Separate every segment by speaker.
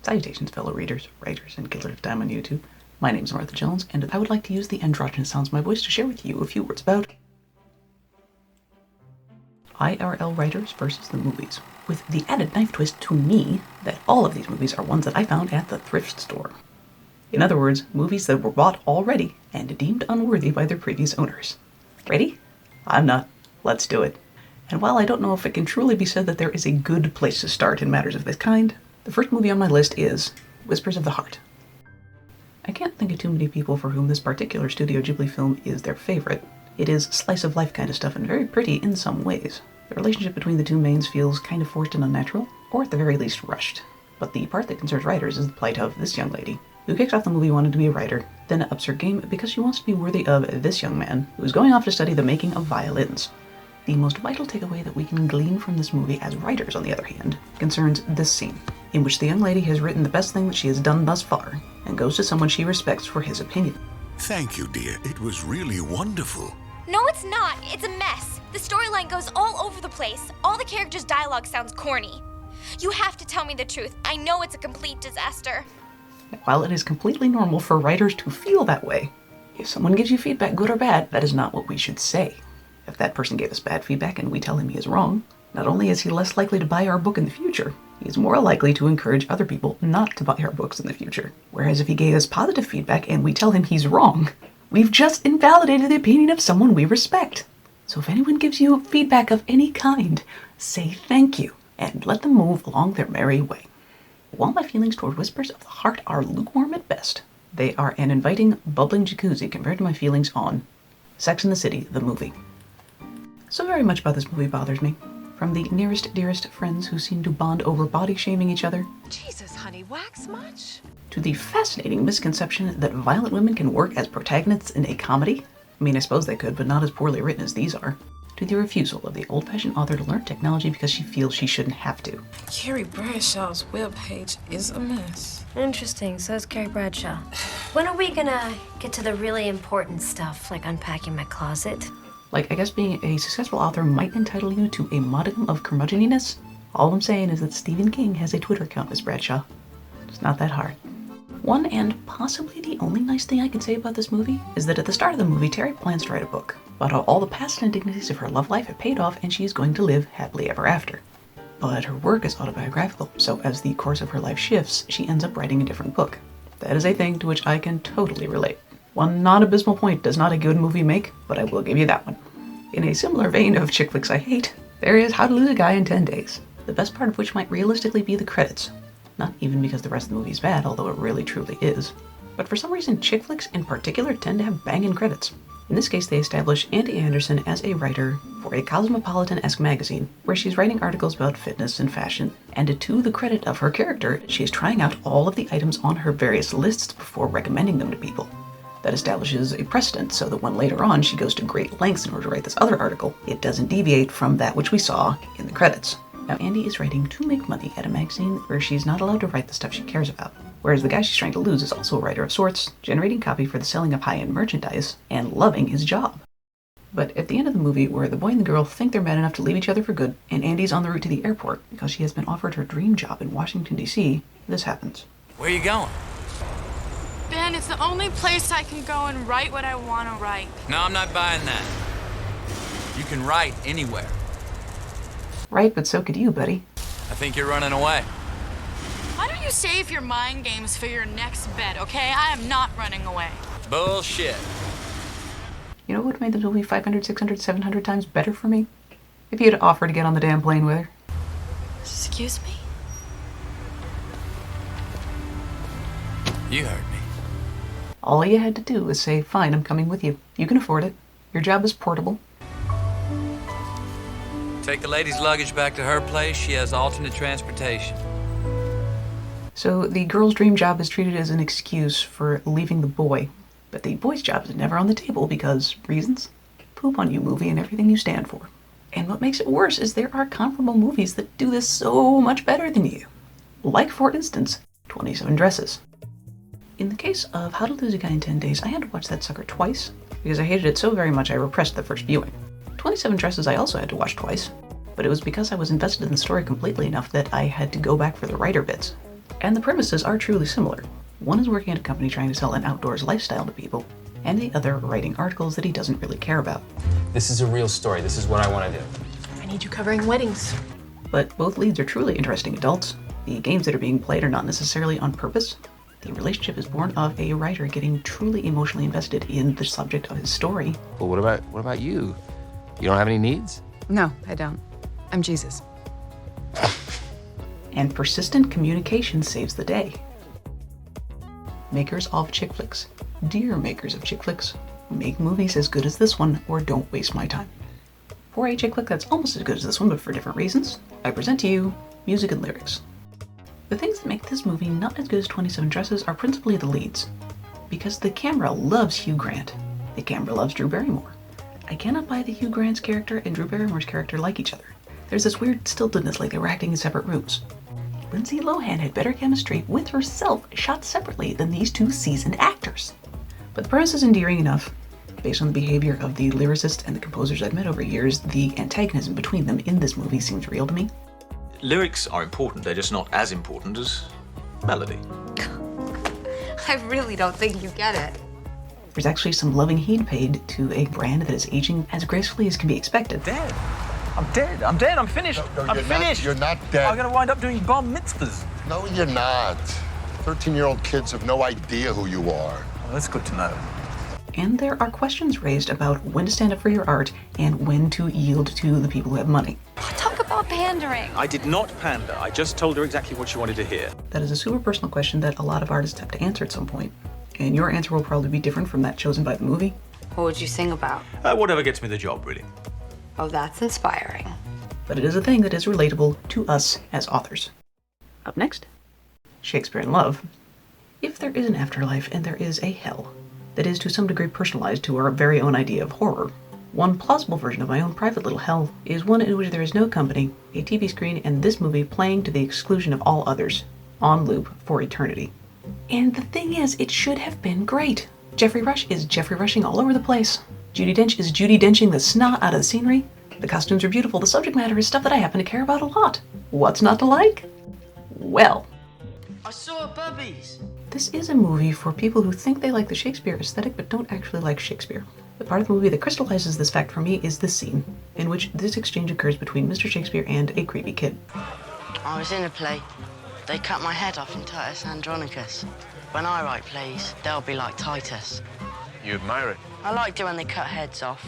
Speaker 1: Salutations, fellow readers, writers, and killers of time on YouTube. My name is Martha Jones, and I would like to use the androgynous sounds of my voice to share with you a few words about IRL writers versus the movies, with the added knife twist to me that all of these movies are ones that I found at the thrift store. In other words, movies that were bought already and deemed unworthy by their previous owners. Ready? I'm not. Let's do it. And while I don't know if it can truly be said that there is a good place to start in matters of this kind, the first movie on my list is Whispers of the Heart. I can't think of too many people for whom this particular Studio Ghibli film is their favorite. It is slice-of-life kind of stuff and very pretty in some ways. The relationship between the two mains feels kind of forced and unnatural, or at the very least rushed. But the part that concerns writers is the plight of this young lady, who kicks off the movie wanting to be a writer, then ups her game because she wants to be worthy of this young man, who is going off to study the making of violins. The most vital takeaway that we can glean from this movie as writers, on the other hand, concerns this scene, in which the young lady has written the best thing that she has done thus far, and goes to someone she respects for his opinion.
Speaker 2: Thank you, dear. It was really wonderful.
Speaker 3: No, it's not. It's a mess. The storyline goes all over the place. All the characters' dialogue sounds corny. You have to tell me the truth. I know it's a complete disaster.
Speaker 1: While it is completely normal for writers to feel that way, if someone gives you feedback, good or bad, that is not what we should say. If that person gave us bad feedback and we tell him he is wrong, not only is he less likely to buy our book in the future, he is more likely to encourage other people not to buy our books in the future. Whereas if he gave us positive feedback and we tell him he's wrong, we've just invalidated the opinion of someone we respect. So if anyone gives you feedback of any kind, say thank you and let them move along their merry way. While my feelings toward Whispers of the Heart are lukewarm at best, they are an inviting, bubbling jacuzzi compared to my feelings on Sex and the City, the movie. So very much about this movie bothers me. From the nearest, dearest friends who seem to bond over body-shaming each other,
Speaker 4: Jesus, honey, wax much?
Speaker 1: to the fascinating misconception that violent women can work as protagonists in a comedy. I mean, I suppose they could, but not as poorly written as these are. To the refusal of the old-fashioned author to learn technology because she feels she shouldn't have to.
Speaker 5: Carrie Bradshaw's webpage is a mess.
Speaker 6: Interesting, so is Carrie Bradshaw. When are we gonna get to the really important stuff, like unpacking my closet?
Speaker 1: Like, I guess being a successful author might entitle you to a modicum of curmudgeoniness. All I'm saying is that Stephen King has a Twitter account, Miss Bradshaw. It's not that hard. One and possibly the only nice thing I can say about this movie is that at the start of the movie, Terry plans to write a book about how all the past indignities of her love life have paid off and she is going to live happily ever after. But her work is autobiographical, so as the course of her life shifts, she ends up writing a different book. That is a thing to which I can totally relate. One non-abysmal point does not a good movie make, but I will give you that one. In a similar vein of chick flicks I hate, there is How to Lose a Guy in 10 Days, the best part of which might realistically be the credits. Not even because the rest of the movie is bad, although it really truly is. But for some reason, chick flicks in particular tend to have banging credits. In this case, they establish Andy Anderson as a writer for a cosmopolitan-esque magazine, where she's writing articles about fitness and fashion, and to the credit of her character, she is trying out all of the items on her various lists before recommending them to people. That establishes a precedent so that when later on she goes to great lengths in order to write this other article, it doesn't deviate from that which we saw in the credits. Now, Andy is writing to make money at a magazine where she's not allowed to write the stuff she cares about, whereas the guy she's trying to lose is also a writer of sorts, generating copy for the selling of high-end merchandise, and loving his job. But at the end of the movie, where the boy and the girl think they're mad enough to leave each other for good, and Andy's on the route to the airport because she has been offered her dream job in Washington, D.C., this happens.
Speaker 7: Where you going?
Speaker 5: Ben, it's the only place I can go and write what I want to write.
Speaker 7: No, I'm not buying that. You can write anywhere.
Speaker 1: Right, but so could you, buddy.
Speaker 7: I think you're running away.
Speaker 5: Why don't you save your mind games for your next bet, okay? I am not running away.
Speaker 7: Bullshit.
Speaker 1: You know what would have made the movie 500, 600, 700 times better for me? If you'd offered to get on the damn plane with her.
Speaker 5: Excuse me?
Speaker 7: You heard me.
Speaker 1: All you had to do was say, fine, I'm coming with you. You can afford it. Your job is portable.
Speaker 7: Take the lady's luggage back to her place. She has alternate transportation.
Speaker 1: So the girl's dream job is treated as an excuse for leaving the boy. But the boy's job is never on the table because reasons? Poop on you, movie, and everything you stand for. And what makes it worse is there are comparable movies that do this so much better than you. Like, for instance, 27 Dresses. In the case of How to Lose a Guy in 10 Days, I had to watch that sucker twice because I hated it so very much I repressed the first viewing. 27 Dresses I also had to watch twice, but it was because I was invested in the story completely enough that I had to go back for the writer bits. And the premises are truly similar. One is working at a company trying to sell an outdoors lifestyle to people, and the other writing articles that he doesn't really care about.
Speaker 8: This is a real story. This is what I want to do.
Speaker 4: I need you covering weddings.
Speaker 1: But both leads are truly interesting adults. The games that are being played are not necessarily on purpose. The relationship is born of a writer getting truly emotionally invested in the subject of his story.
Speaker 8: Well, what about you? You don't have any needs?
Speaker 4: No, I don't. I'm Jesus.
Speaker 1: And persistent communication saves the day. Makers of chick flicks, dear makers of chick flicks, make movies as good as this one or don't waste my time. For a chick flick that's almost as good as this one but for different reasons, I present to you music and lyrics. The things that make this movie not as good as 27 Dresses are principally the leads. Because the camera loves Hugh Grant. The camera loves Drew Barrymore. I cannot buy that Hugh Grant's character and Drew Barrymore's character like each other. There's this weird stiltedness like they were acting in separate rooms. Lindsay Lohan had better chemistry with herself shot separately than these two seasoned actors. But the premise is endearing enough. Based on the behavior of the lyricists and the composers I've met over years, the antagonism between them in this movie seems real to me.
Speaker 9: Lyrics are important, they're just not as important as melody.
Speaker 4: I really don't think you get it.
Speaker 1: There's actually some loving heed paid to a brand that is aging as gracefully as can be expected.
Speaker 9: Dead. I'm dead. I'm finished.
Speaker 10: No,
Speaker 9: I'm finished.
Speaker 10: You're not dead.
Speaker 9: I'm gonna wind up doing bar mitzvahs.
Speaker 10: No, you're not. 13-year-old kids have no idea who you are.
Speaker 9: Well, that's good to know.
Speaker 1: And there are questions raised about when to stand up for your art and when to yield to the people who have money.
Speaker 3: Talk about pandering.
Speaker 9: I did not pander. I just told her exactly what she wanted to hear.
Speaker 1: That is a super personal question that a lot of artists have to answer at some point. And your answer will probably be different from that chosen by the movie.
Speaker 4: What would you sing about?
Speaker 9: Whatever gets me the job, really.
Speaker 4: Oh, that's inspiring.
Speaker 1: But it is a thing that is relatable to us as authors. Up next, Shakespeare in Love. If there is an afterlife and there is a hell, that is to some degree personalized to our very own idea of horror, one plausible version of my own private little hell is one in which there is no company, a TV screen, and this movie playing to the exclusion of all others, on loop for eternity. And the thing is, it should have been great. Jeffrey Rush is Jeffrey Rushing all over the place. Judi Dench is Judi Denching the snot out of the scenery. The costumes are beautiful. The subject matter is stuff that I happen to care about a lot. What's not to like? Well,
Speaker 11: I saw bubbies.
Speaker 1: This is a movie for people who think they like the Shakespeare aesthetic but don't actually like Shakespeare. The part of the movie that crystallizes this fact for me is this scene, in which this exchange occurs between Mr. Shakespeare and a creepy kid.
Speaker 11: I was in a play. They cut my head off in Titus Andronicus. When I write plays, they'll be like Titus.
Speaker 10: You admire it?
Speaker 11: I liked it when they cut heads off.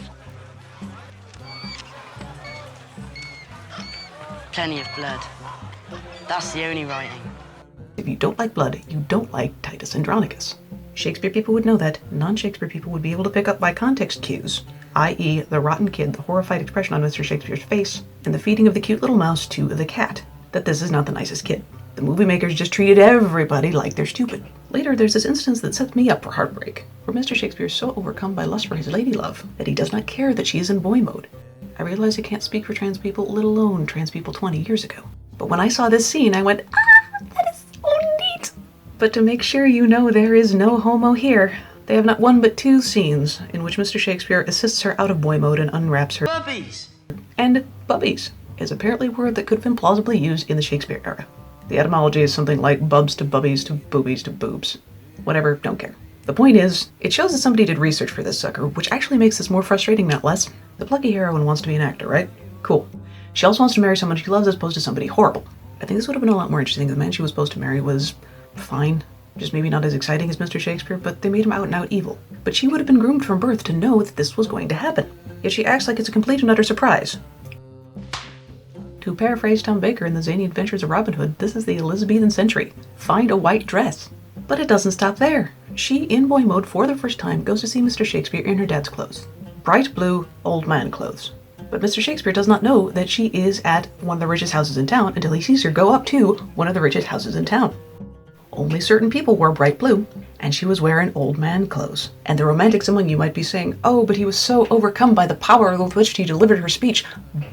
Speaker 11: Plenty of blood. That's the only writing.
Speaker 1: If you don't like blood, you don't like Titus Andronicus. Shakespeare people would know that. Non-Shakespeare people would be able to pick up by context cues, i.e. the rotten kid, the horrified expression on Mr. Shakespeare's face, and the feeding of the cute little mouse to the cat, that this is not the nicest kid. The movie makers just treated everybody like they're stupid. Later, there's this instance that sets me up for heartbreak, where Mr. Shakespeare is so overcome by lust for his lady love that he does not care that she is in boy mode. I realize I can't speak for trans people, let alone trans people 20 years ago. But when I saw this scene, I went, that is so neat! But to make sure you know there is no homo here, they have not one but two scenes in which Mr. Shakespeare assists her out of boy mode and unwraps her.
Speaker 11: Bubbies!
Speaker 1: And bubbies is apparently a word that could have been plausibly used in the Shakespeare era. The etymology is something like bubs to bubbies to boobies to boobs. Whatever, don't care. The point is, it shows that somebody did research for this sucker, which actually makes this more frustrating, not less. The plucky heroine wants to be an actor, right? Cool. She also wants to marry someone she loves as opposed to somebody horrible. I think this would have been a lot more interesting. The man she was supposed to marry was fine. Just maybe not as exciting as Mr. Shakespeare, but they made him out and out evil. But she would have been groomed from birth to know that this was going to happen. Yet she acts like it's a complete and utter surprise. To paraphrase Tom Baker in The Zany Adventures of Robin Hood, this is the Elizabethan century. Find a white dress. But it doesn't stop there. She, in boy mode for the first time, goes to see Mr. Shakespeare in her dad's clothes. Bright blue, old man clothes. But Mr. Shakespeare does not know that she is at one of the richest houses in town until he sees her go up to one of the richest houses in town. Only certain people wore bright blue, and she was wearing old man clothes. And the romantics among you might be saying, oh, but he was so overcome by the power with which she delivered her speech.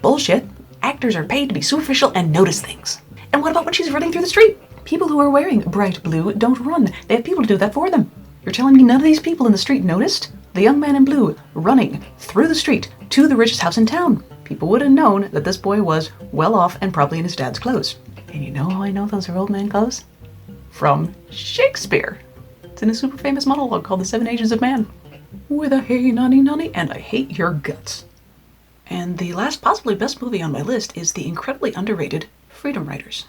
Speaker 1: Bullshit. Actors are paid to be superficial and notice things. And what about when she's running through the street? People who are wearing bright blue don't run. They have people to do that for them. You're telling me none of these people in the street noticed? The young man in blue running through the street to the richest house in town. People would have known that this boy was well off and probably in his dad's clothes. And you know how I know those are old man clothes? from Shakespeare. It's in a super famous monologue called The Seven Ages of Man. With a hey nonny nonny and I hate your guts. And the last, possibly best movie on my list is the incredibly underrated Freedom Writers.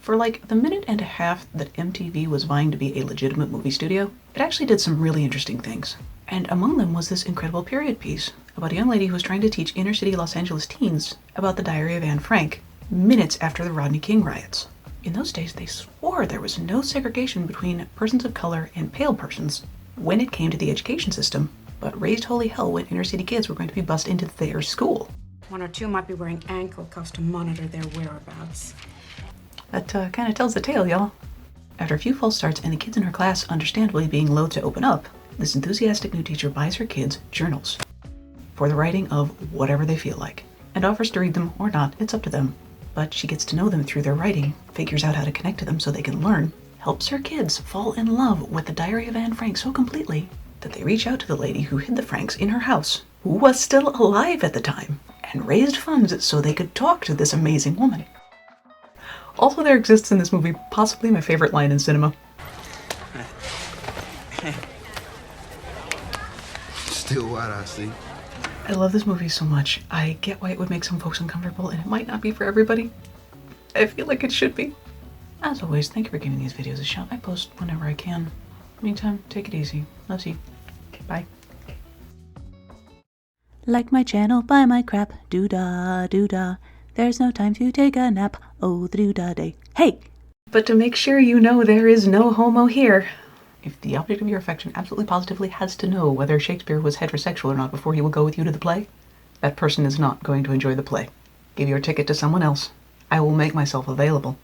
Speaker 1: For like the minute and a half that MTV was vying to be a legitimate movie studio, it actually did some really interesting things. And among them was this incredible period piece about a young lady who was trying to teach inner city Los Angeles teens about the Diary of Anne Frank minutes after the Rodney King riots. In those days, they swore there was no segregation between persons of color and pale persons when it came to the education system, but raised holy hell when inner city kids were going to be bussed into their school.
Speaker 12: One or two might be wearing ankle cuffs to monitor their whereabouts.
Speaker 1: That kind of tells the tale, y'all. After a few false starts and the kids in her class understandably being loath to open up, this enthusiastic new teacher buys her kids journals for the writing of whatever they feel like, and offers to read them or not, it's up to them. But she gets to know them through their writing, figures out how to connect to them so they can learn, helps her kids fall in love with the Diary of Anne Frank so completely that they reach out to the lady who hid the Franks in her house, who was still alive at the time, and raised funds so they could talk to this amazing woman. Also, there exists in this movie possibly my favorite line in cinema.
Speaker 13: Still white, I see.
Speaker 1: I love this movie so much. I get why it would make some folks uncomfortable, and it might not be for everybody. I feel like it should be. As always, thank you for giving these videos a shot. I post whenever I can. Meantime, take it easy. Love you. Bye.
Speaker 14: Like my channel, buy my crap. Doo-dah, doo-dah. There's no time to take a nap. Oh, the doo-dah day. Hey!
Speaker 1: But to make sure you know there is no homo here, if the object of your affection absolutely positively has to know whether Shakespeare was heterosexual or not before he will go with you to the play, that person is not going to enjoy the play. Give your ticket to someone else. I will make myself available.